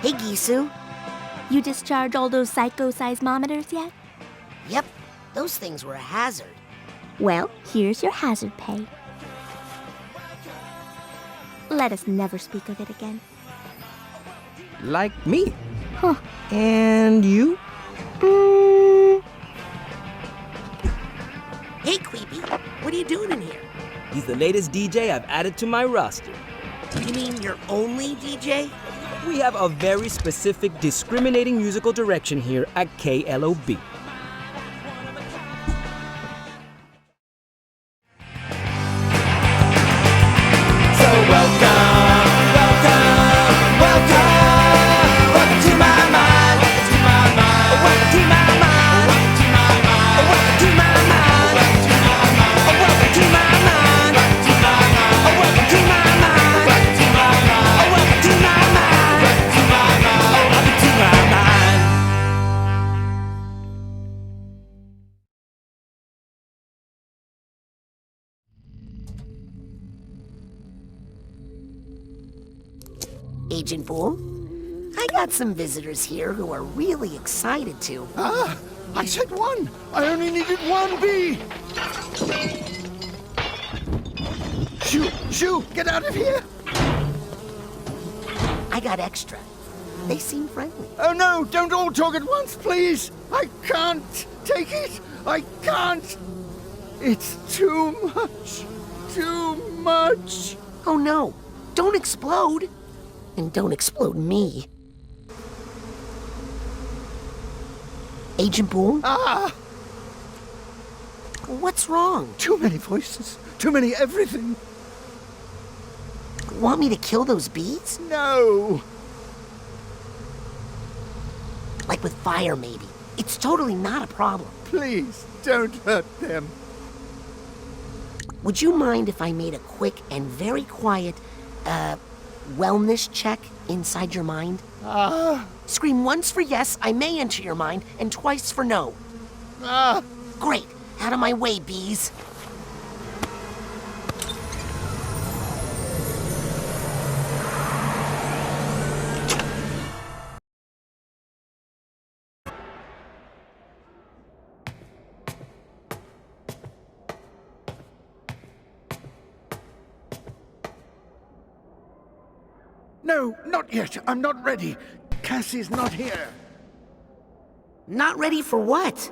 Hey, Gisu. You discharge all those psycho-seismometers yet? Yep, those things were a hazard. Well, here's your hazard pay. Let us never speak of it again. Like me. Huh. And you? Hey, Creepy, what are you doing in here? He's the latest DJ I've added to my roster. You mean your only DJ? We have a very specific discriminating musical direction here at KLOB. Agent Boom, I got some visitors here who are really excited to. Ah, I said one. I only needed one bee. Shoo, get out of here. I got extra. They seem friendly. Oh no, don't all talk at once, please. I can't take it. I can't. It's too much. Too much. Oh no, don't explode. And don't explode me. Agent Boom? Ah! What's wrong? Too many voices. Too many everything. Want me to kill those bees? No. Like with fire, maybe. It's totally not a problem. Please, don't hurt them. Would you mind if I made a quick and very quiet, wellness check inside your mind? Ah. Scream once for yes, I may enter your mind, and twice for no. Ah. Great. Out of my way, bees. No, not yet. I'm not ready. Cassie's not here. Not ready for what?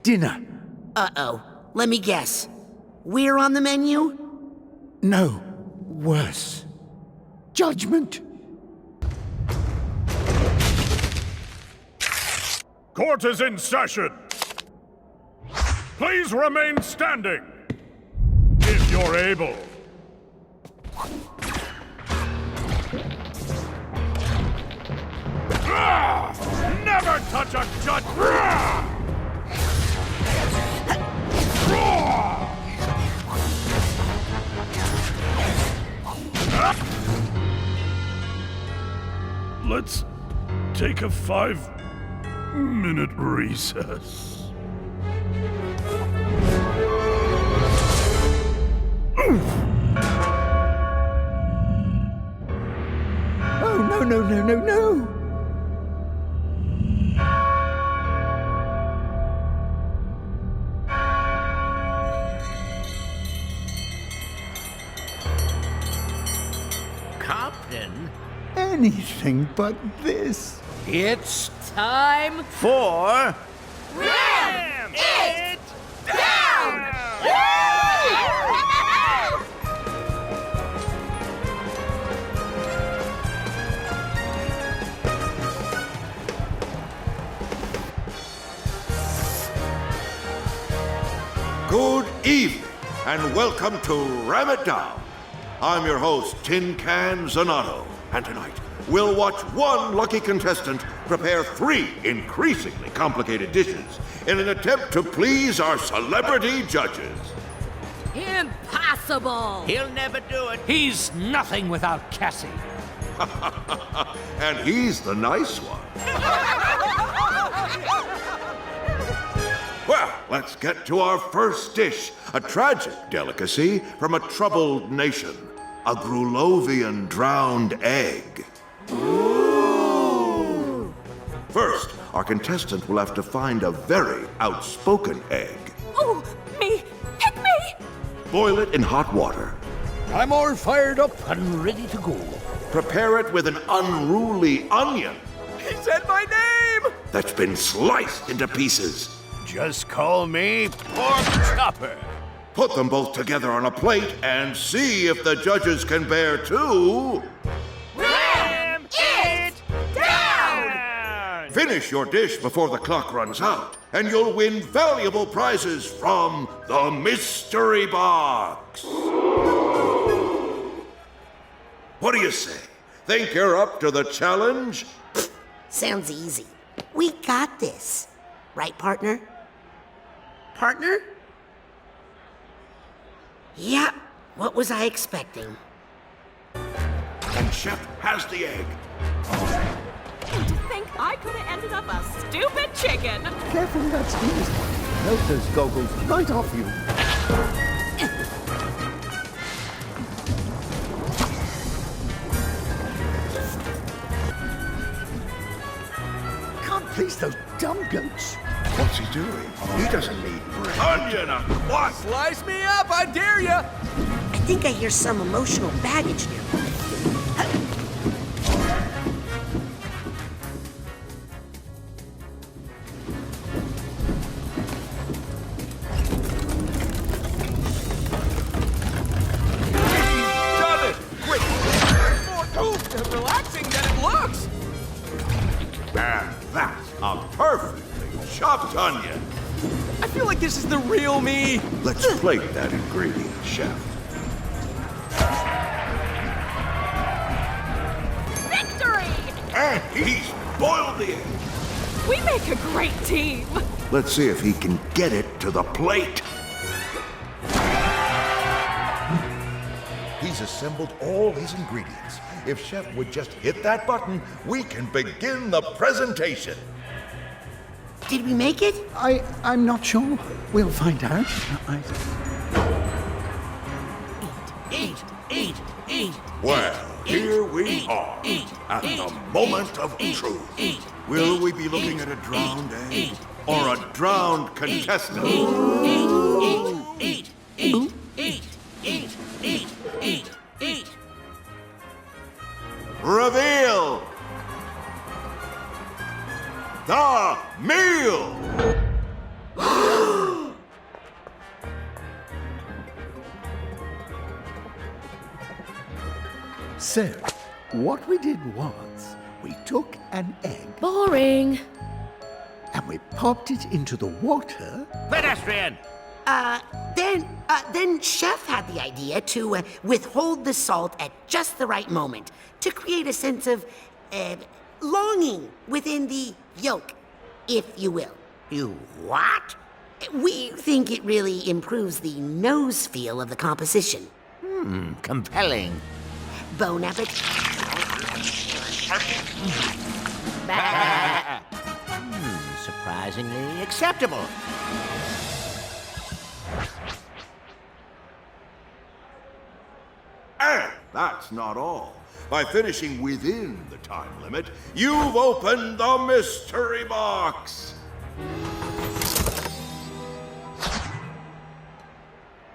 Dinner. Uh-oh. Let me guess. We're on the menu? No, worse. Judgment. Court is in session. Please remain standing, if you're able. Never touch a judge! Let's take a 5-minute recess. Oh, no. Captain, Anything but this. it's time for... Ram it down! Good evening, and welcome to Ram It Down. I'm your host, Tin Can Zanato, and tonight we'll watch one lucky contestant prepare 3 increasingly complicated dishes in an attempt to please our celebrity judges. Impossible! He'll never do it. He's nothing without Cassie. And he's the nice one. Well, let's get to our first dish, a tragic delicacy from a troubled nation, a Grulovian drowned egg. Ooh. First, our contestant will have to find a very outspoken egg. Oh, me! Pick me! Boil it in hot water. I'm all fired up and ready to go. Prepare it with an unruly onion He said my name! that's been sliced into pieces. Just call me Pork Chopper. Put them both together on a plate and see if the judges can bear to Ram it down! finish your dish before the clock runs out, and you'll win valuable prizes from the Mystery Box. What do you say? Think you're up to the challenge? Sounds easy. We got this. Right, partner? Partner? Yeah, what was I expecting? And Chef has the egg. To think I could have ended up a stupid chicken. Careful with that squeeze. Melt those goggles right off you. Can't please those dumb goats. What's he doing? He doesn't need bread. Onion and what? Slice me up, I dare ya! I think I hear some emotional baggage nearby. Done it! Quick! More relaxing than it looks! And that's a perfectly chopped onion. I feel like this is the real me! Let's plate that ingredient, Chef. Victory! And he's boiled the egg. We make a great team. Let's see if he can get it to the plate. He's assembled all his ingredients. If Chef would just hit that button, we can begin the presentation. Did we make it? I'm not sure. We'll find out. Eat. Well, here we are, at the moment of truth. Will we be looking at a drowned egg or a drowned contestant? Eat. Reveal the meal! So, what we did was, we took an egg Boring. and we popped it into the water. Pedestrian. Then Chef had the idea to withhold the salt at just the right moment to create a sense of longing within the yolk, if you will. You what? We think it really improves the nose feel of the composition. Compelling. Bon appetit. Surprisingly acceptable. And that's not all. By finishing within the time limit, you've opened the mystery box.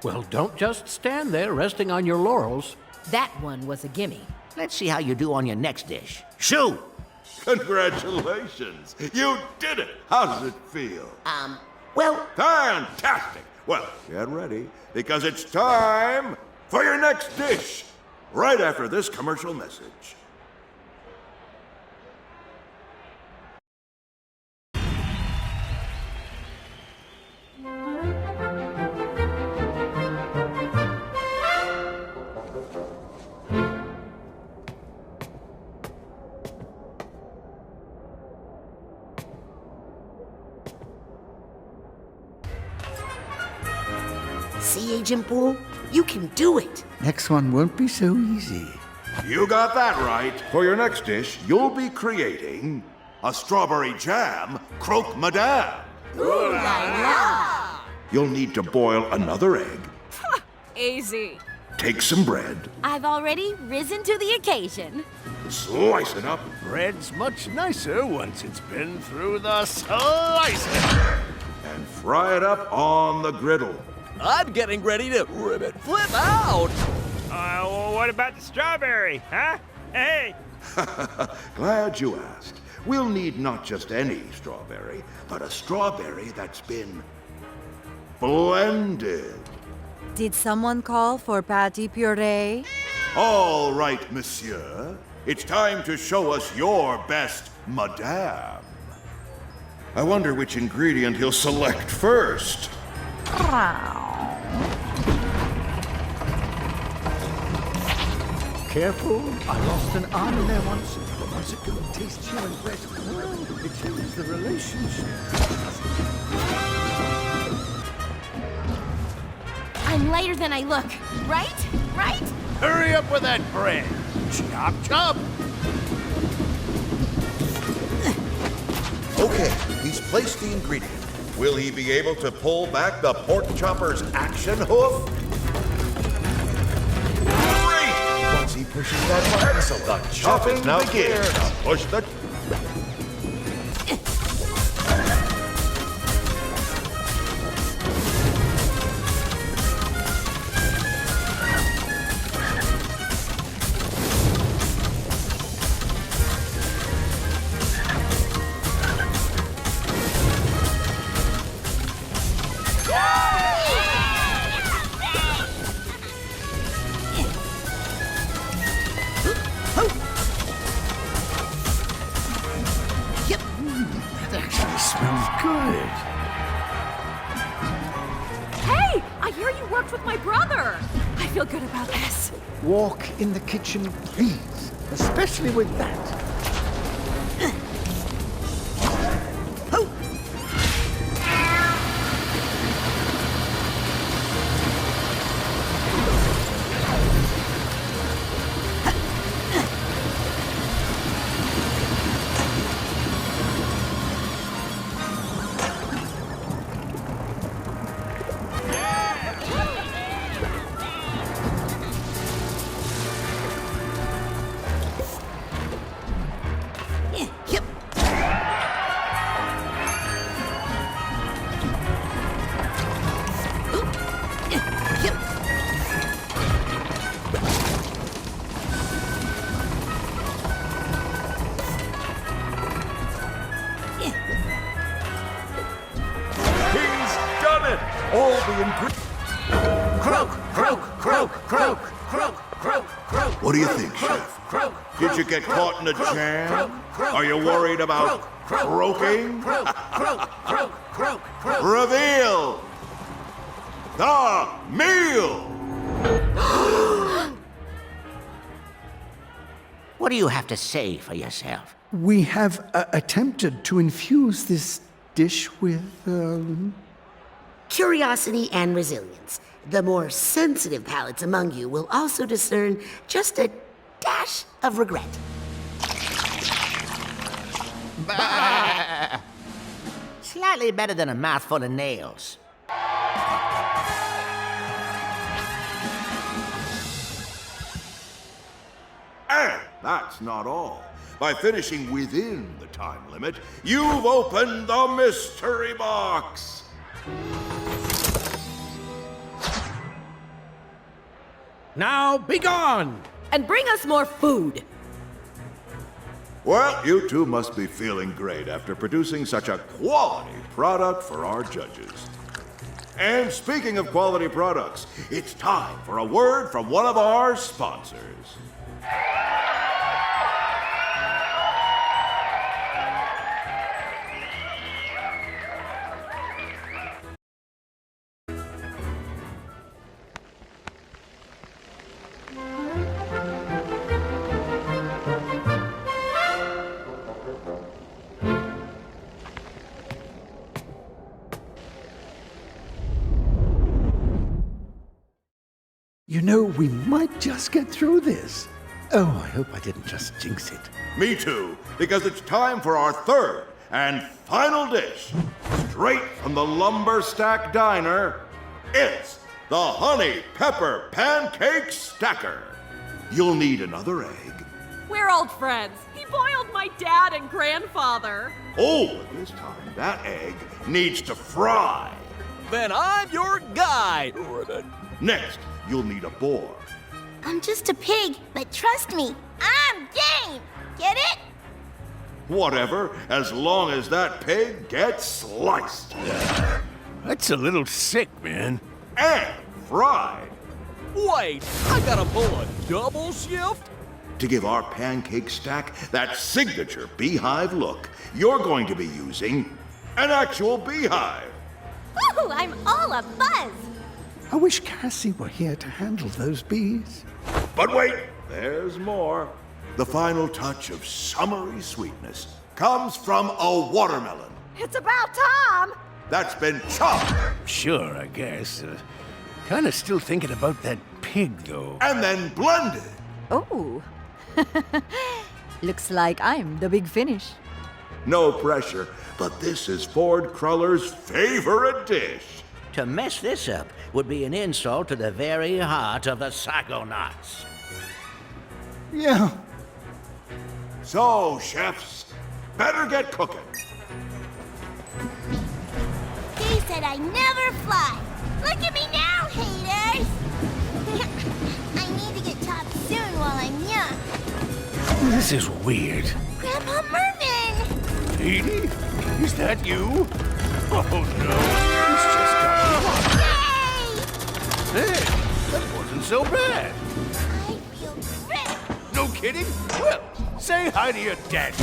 Well, don't just stand there resting on your laurels. That one was a gimme. Let's see how you do on your next dish. Shoo! Congratulations. You did it. How does it feel? Well, Fantastic. Well, get ready, because it's time for your next dish, right after this commercial message. see, Agent Poole, you can do it. Next one won't be so easy. You got that right. For your next dish, you'll be creating a strawberry jam croque madame. Ooh la la! You'll need to boil another egg, Easy. take some bread, I've already risen to the occasion. slice it up, Bread's much nicer once it's been through the slicer. and fry it up on the griddle. I'm getting ready to ribbit flip out. Well, what about the strawberry, huh? Hey! Glad you asked. We'll need not just any strawberry, but a strawberry that's been blended. Did someone call for patty puree? All right, monsieur. It's time to show us your best, madame. I wonder which ingredient he'll select first. Careful, I lost an arm in there once, but once it goes taste you and bread, well, it changes the relationship. I'm lighter than I look, right? Right? Hurry up with that bread. Chop, chop. Okay, he's placed the ingredient. Will he be able to pull back the pork chopper's action hoof? Great! Once he pushes that button, excellent. The chopping now begins. Push the... Smells good. Hey! I hear you worked with my brother! I feel good about this. Walk in the kitchen, please, especially with that. All the ingredients... Croak, croak, croak, croak, croak, croak, croak. What do you think, Chef? Did you get caught in a jam? Are you worried about croaking? Reveal the meal! What do you have to say for yourself? We have attempted to infuse this dish with, Curiosity and resilience. The more sensitive palates among you will also discern just a dash of regret. Slightly better than a mouthful of nails. And that's not all. By finishing within the time limit, you've opened the mystery box. Now be gone! And bring us more food. Well, you two must be feeling great after producing such a quality product for our judges. And speaking of quality products, it's time for a word from one of our sponsors. you know, we might just get through this. Oh, I hope I didn't just jinx it. Me too, because it's time for our third and final dish. Straight from the Lumber Stack Diner, it's the Honey Pepper Pancake Stacker. You'll need another egg, We're old friends. He boiled my dad and grandfather. Oh, but this time that egg needs to fry. Then I'm your guide. Next, you'll need a boar. I'm just a pig, but trust me, I'm game. Get it? Whatever, as long as that pig gets sliced. That's a little sick, man. And fried. Wait, I gotta pull a double shift? To give our pancake stack that signature beehive look, you're going to be using an actual beehive. Woo, I'm all a buzz. I wish Cassie were here to handle those bees. But wait, there's more. The final touch of summery sweetness comes from a watermelon It's about time. that's been chopped Sure, I guess. Kinda still thinking about that pig, though. and then blended. Oh. Looks like I'm the big finish. No pressure, but this is Ford Cruller's favorite dish. To mess this up would be an insult to the very heart of the Psychonauts. Yeah. So, chefs, better get cooking. He said I never fly. Look at me now, haters. I need to get taught soon while I'm young. This is weird. Grandpa Mervin! Edie? Is that you? Oh, no. He's just got Yay! Hey, that wasn't so bad. I feel great. No kidding? Well, say hi to your dad.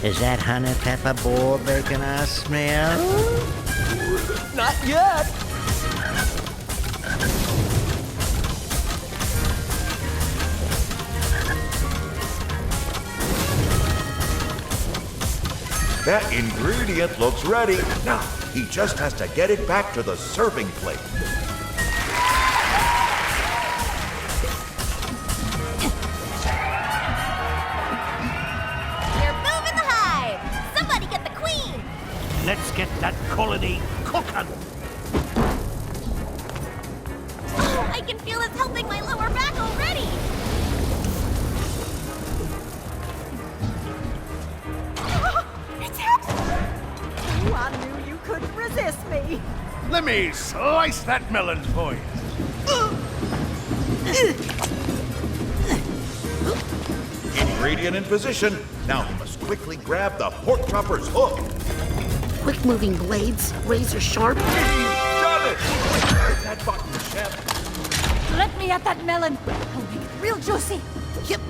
Is that honey pepper boar bacon I smell? Not yet. That ingredient looks ready. Now, he just has to get it back to the serving plate. You're moving the hive. Somebody get the queen. Let's get that colony cooking. Oh, I can feel it's helping my lower back already. It's happening. Oh, I knew you couldn't resist me. Let me slice that melon for you. Ingredient in position. Now he must quickly grab the pork chopper's hook. Quick moving blades, razor sharp. Done it! Hit that button, chef. Let me at that melon. I'll make it real juicy. Yep.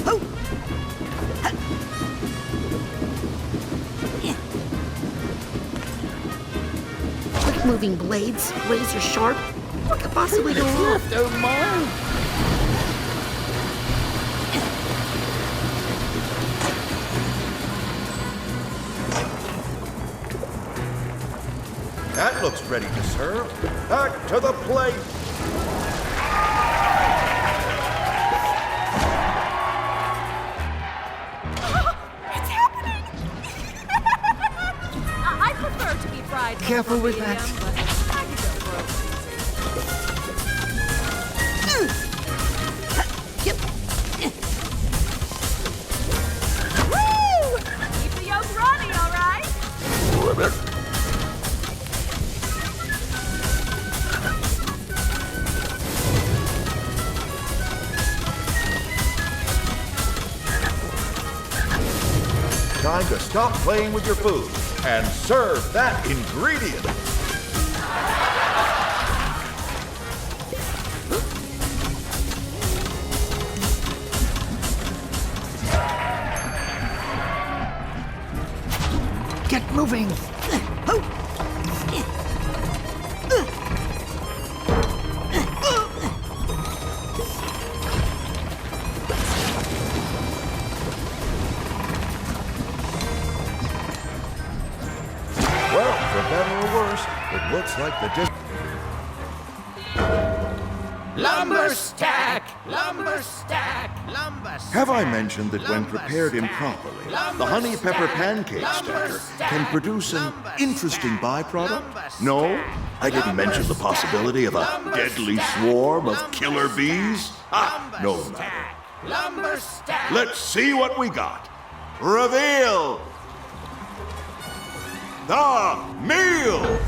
Oh. Quick moving blades, razor sharp. What could possibly go wrong? Oh, my. That looks ready to serve. Back to the plate. It's happening. I prefer to be fried. Careful with that. medium, but I could go broke easy. Woo! Keep the yolk runny, all right? Time to stop playing with your food and serve that ingredient. Get moving. Well, for better or worse, it looks like the dish. Lumber stack! Lumber stack! Lumber stack! Have I mentioned that when prepared improperly, the honey pepper pancake starter can produce an interesting byproduct? No? I didn't mention the possibility of a deadly swarm of killer bees? Ah, no matter. Lumber stack! Let's see what we got. Reveal the meal!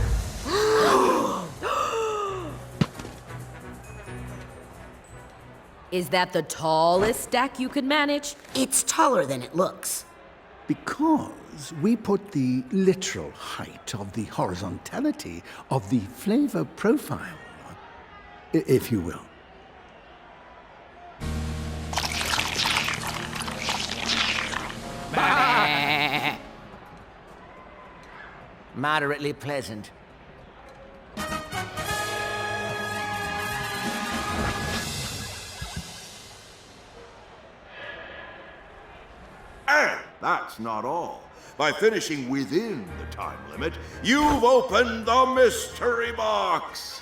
Is that the tallest stack you could manage? It's taller than it looks. Because we put the literal height of the horizontality of the flavor profile, if you will. Moderately pleasant. And that's not all. By finishing within the time limit, you've opened the mystery box!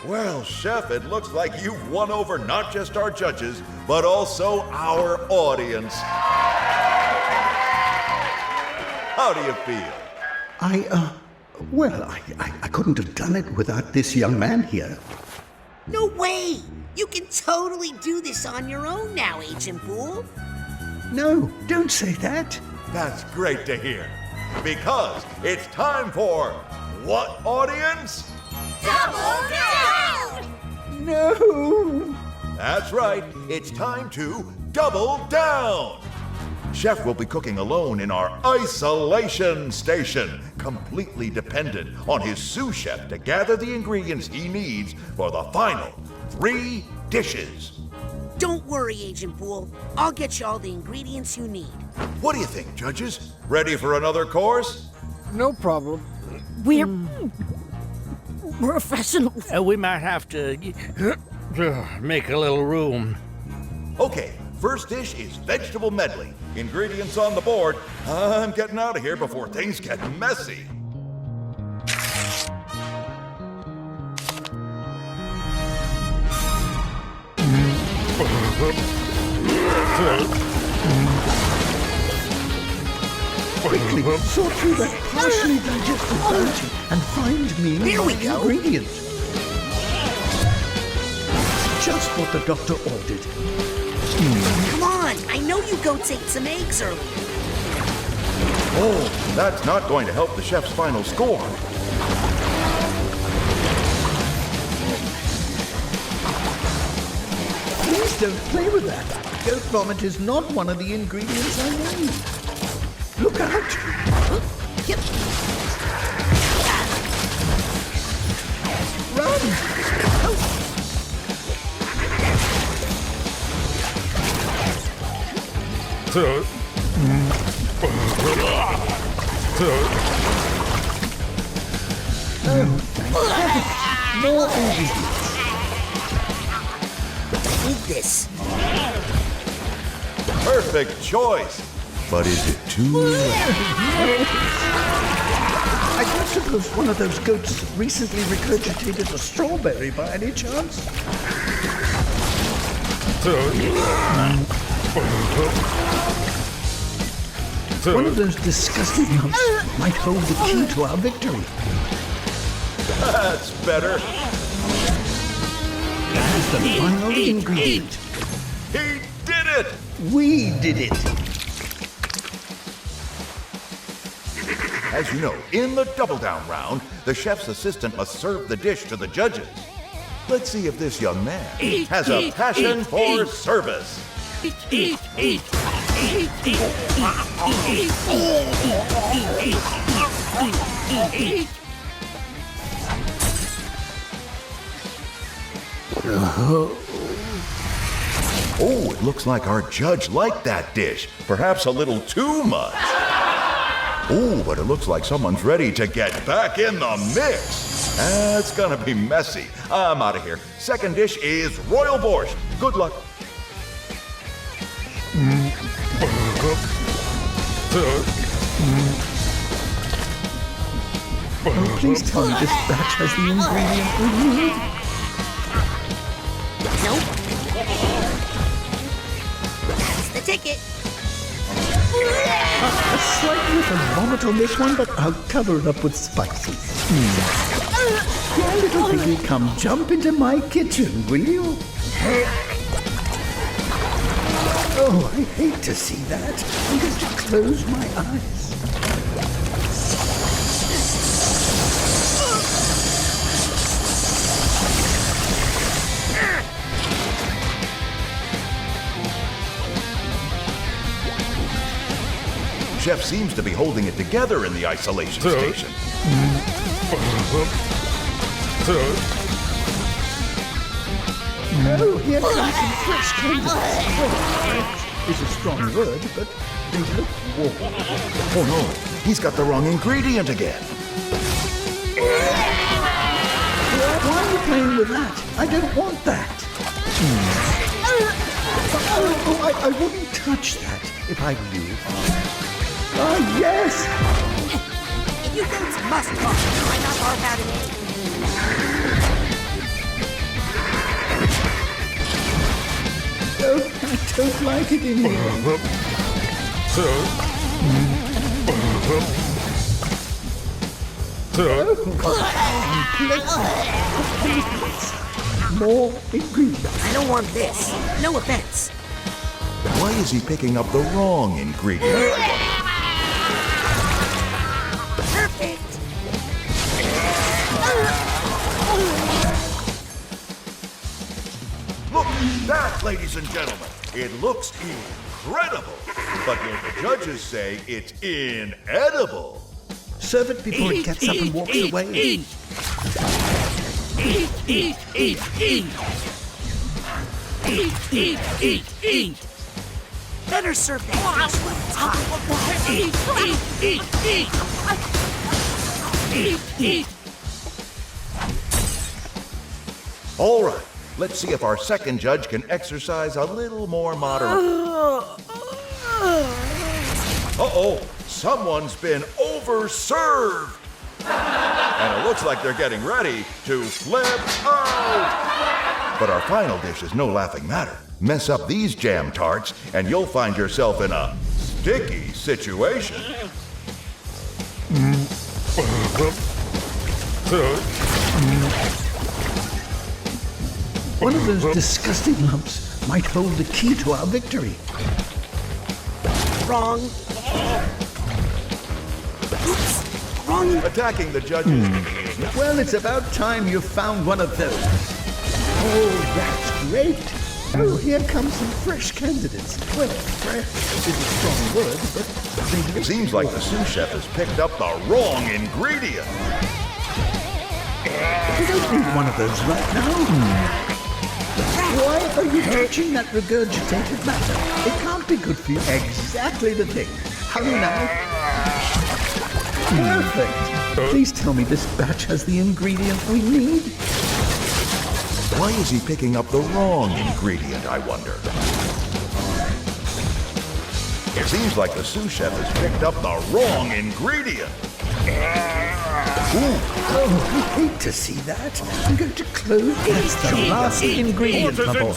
Well, Chef, it looks like you've won over not just our judges, but also our audience. How do you feel? Well, I couldn't have done it without this young man here. No way! You can totally do this on your own now, Agent Poole. No, don't say that. That's great to hear. Because it's time for what, audience? Double down! No! That's right. It's time to double down. Chef will be cooking alone in our isolation station, completely dependent on his sous chef to gather the ingredients he needs for the final 3 dishes. Don't worry, Agent Poole. I'll get you all the ingredients you need. What do you think, judges? Ready for another course? No problem. We're professionals. We might have to make a little room. Okay, first dish is vegetable medley. Ingredients on the board. I'm getting out of here before things get messy. Quickly, sort through that partially digested bounty and find me Here we my go. ingredients. Just what the doctor ordered. Come on, I know you goats ate some eggs earlier. Oh, that's not going to help the chef's final score. Please don't play with that. Goat vomit is not one of the ingredients I need. Look out! Run! More ingredients. Eat this. Perfect choice. But is it too I don't suppose one of those goats recently regurgitated a strawberry by any chance? One of those disgusting lumps might hold the key to our victory. That's better. That's the final ingredient. He did it! We did it! As you know, in the double down round, the chef's assistant must serve the dish to the judges. Let's see if this young man has a passion for service. Oh, it looks like our judge liked that dish. Perhaps a little too much. Oh, but it looks like someone's ready to get back in the mix. It's gonna be messy. I'm out of here. Second dish is royal borscht. Good luck. Oh, please tell me this batch has the ingredient we need. Nope. That's the ticket. A slight little vomit on this one, but I'll cover it up with spices. Yeah, little piggy, come jump into my kitchen, will you? Oh, I hate to see that. I'm going to close my eyes. Chef seems to be holding it together in the isolation station. Oh, here comes some fresh candidates. Fresh is a strong word, but they look warm. Oh no, he's got the wrong ingredient again. Why are you playing with that? I don't want that. I wouldn't touch that if I were you. Oh, yes! If you goats must talk, why not bark out an egg? Oh, I don't like it in here. More ingredients. I don't want this. No offense. Why is he picking up the wrong ingredient? Perfect. Look at that, ladies and gentlemen. It looks incredible. But yet the judges say it's inedible. Serve it before it gets up and walks away. Eat. Better serve that fish when it's hot. Eat. All right, let's see if our second judge can exercise a little more moderation. Uh-oh, someone's been overserved. And it looks like they're getting ready to flip out. But our final dish is no laughing matter. Mess up these jam tarts, and you'll find yourself in a sticky situation. One of those disgusting lumps might hold the key to our victory. Wrong. Oops. Wrong. Attacking the judges. Well, it's about time you found one of those. Oh, that's great. Oh, here come some fresh candidates. Well, fresh is a strong word, but they look Seems like the sous chef has picked up the wrong ingredient. We don't need one of those right now. Why are you touching that regurgitated matter? It can't be good for you. Exactly the thing. Hurry now. Perfect. Please tell me this batch has the ingredient we need. Why is he picking up the wrong ingredient, I wonder? It seems like the sous chef has picked up the wrong ingredient. Ooh. Oh, I hate to see that. I'm going to close. That's the last ingredient, my boy.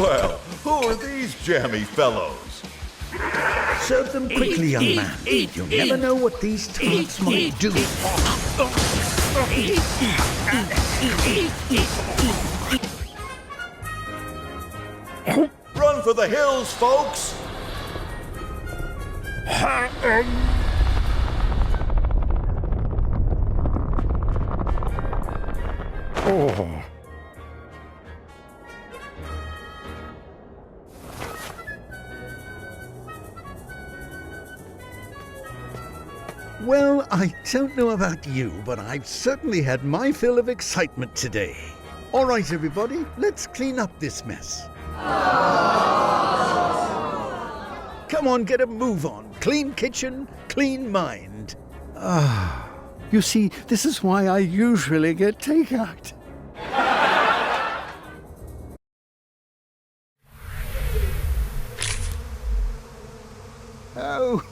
Well, who are these jammy fellows? Serve them quickly, young man. You'll never know what these tarts might do. Run for the hills, folks! Oh. Well, I don't know about you, but I've certainly had my fill of excitement today. All right, everybody, let's clean up this mess. Come on, get a move on. Clean kitchen, clean mind. You see, this is why I usually get takeout. Oh,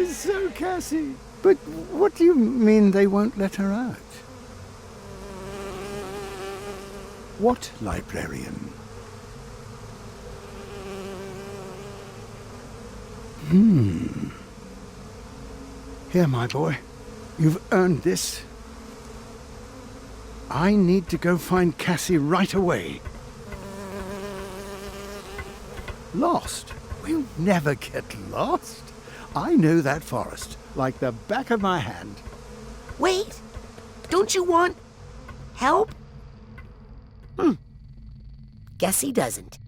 So, Cassie, but what do you mean they won't let her out? What librarian? Here, my boy. You've earned this. I need to go find Cassie right away. Lost? We'll never get lost. I know that forest like the back of my hand. Wait, don't you want help? Guess he doesn't.